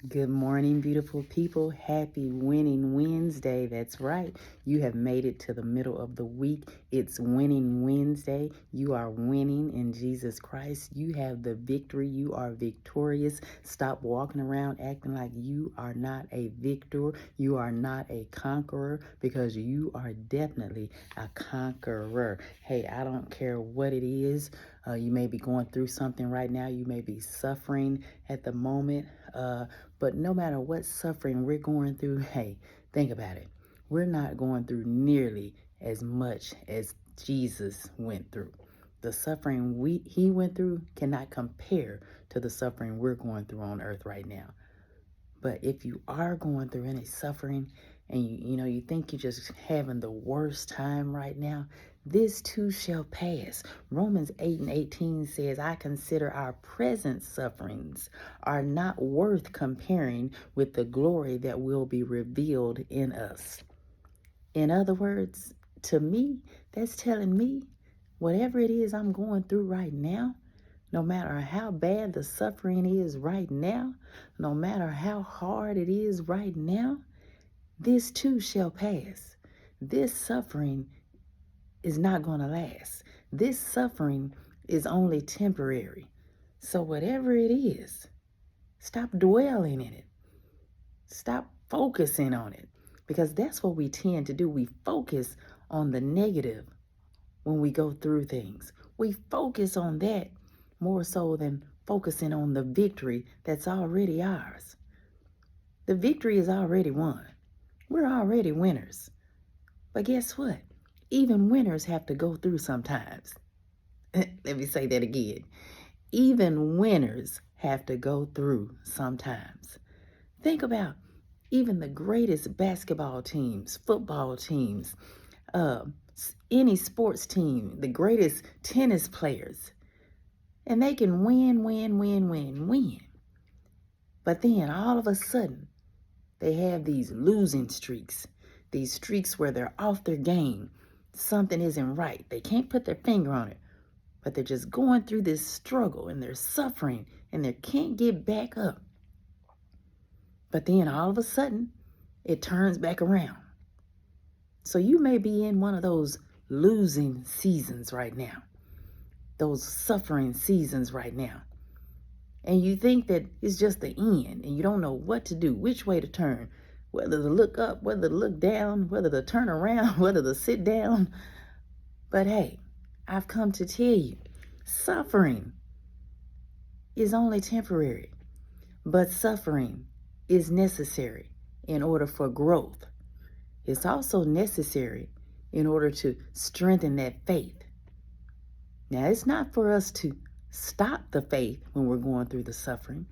Good morning, beautiful people. Happy Winning Wednesday. That's right. You have made it to the middle of the week. It's Winning Wednesday. You are winning in Jesus Christ. You have the victory. You are victorious. Stop walking around acting like you are not a victor. You are not a conqueror, because you are definitely a conqueror. Hey, I don't care what it is. You may be going through something right now. You may be suffering at the moment. But no matter what suffering we're going through, hey, think about it. We're not going through nearly as much as Jesus went through. The suffering he went through cannot compare to the suffering we're going through on earth right now. But if you are going through any suffering and you think you're just having the worst time right now, this too shall pass. Romans 8:18 says, I consider our present sufferings are not worth comparing with the glory that will be revealed in us. In other words, to me, that's telling me whatever it is I'm going through right now, no matter how bad the suffering is right now, no matter how hard it is right now, this too shall pass. This suffering is not going to last. This suffering is only temporary. So whatever it is, stop dwelling in it. Stop focusing on it, because that's what we tend to do. We focus on the negative when we go through things. We focus on that more so than focusing on the victory that's already ours. The victory is already won. We're already winners. But guess what? Even winners have to go through sometimes. Let me say that again. Even winners have to go through sometimes. Think about even the greatest basketball teams, football teams, any sports team, the greatest tennis players. And they can win. But then all of a sudden, they have these losing streaks, these streaks where they're off their game. Something isn't right. They can't put their finger on it, but they're just going through this struggle and they're suffering and they can't get back up. But then all of a sudden, it turns back around. So you may be in one of those losing seasons right now, those suffering seasons right now. And you think that it's just the end and you don't know what to do, which way to turn, whether to look up, whether to look down, whether to turn around, whether to sit down. But hey, I've come to tell you, suffering is only temporary, but suffering is necessary in order for growth. It's also necessary in order to strengthen that faith. Now, it's not for us to stop the faith when we're going through the suffering.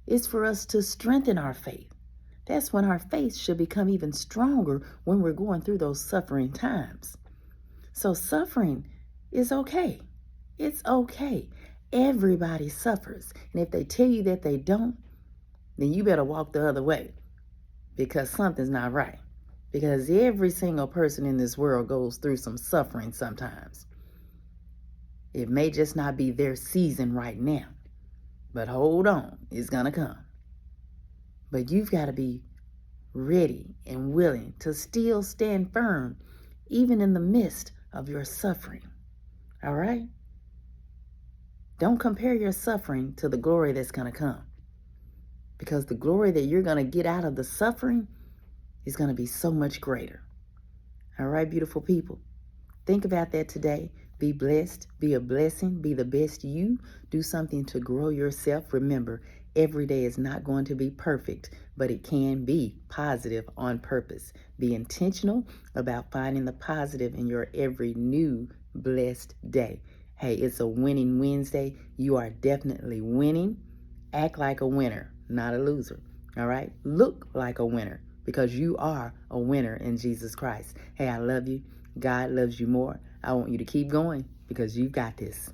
It's for us to strengthen our faith. That's when our faith should become even stronger, when we're going through those suffering times. So suffering is okay. It's okay. Everybody suffers. And if they tell you that they don't, then you better walk the other way, because something's not right. Because every single person in this world goes through some suffering sometimes. It may just not be their season right now, but hold on, it's going to come. But you've got to be ready and willing to still stand firm, even in the midst of your suffering. All right? Don't compare your suffering to the glory that's going to come, because the glory that you're going to get out of the suffering is going to be so much greater. All right, beautiful people. Think about that today. Be blessed, be a blessing, be the best you. Do something to grow yourself. Remember, every day is not going to be perfect, but it can be positive on purpose. Be intentional about finding the positive in your every new blessed day. Hey, it's a winning Wednesday. You are definitely winning. Act like a winner, not a loser. All right? Look like a winner, because you are a winner in Jesus Christ. Hey, I love you. God loves you more. I want you to keep going, because you've got this.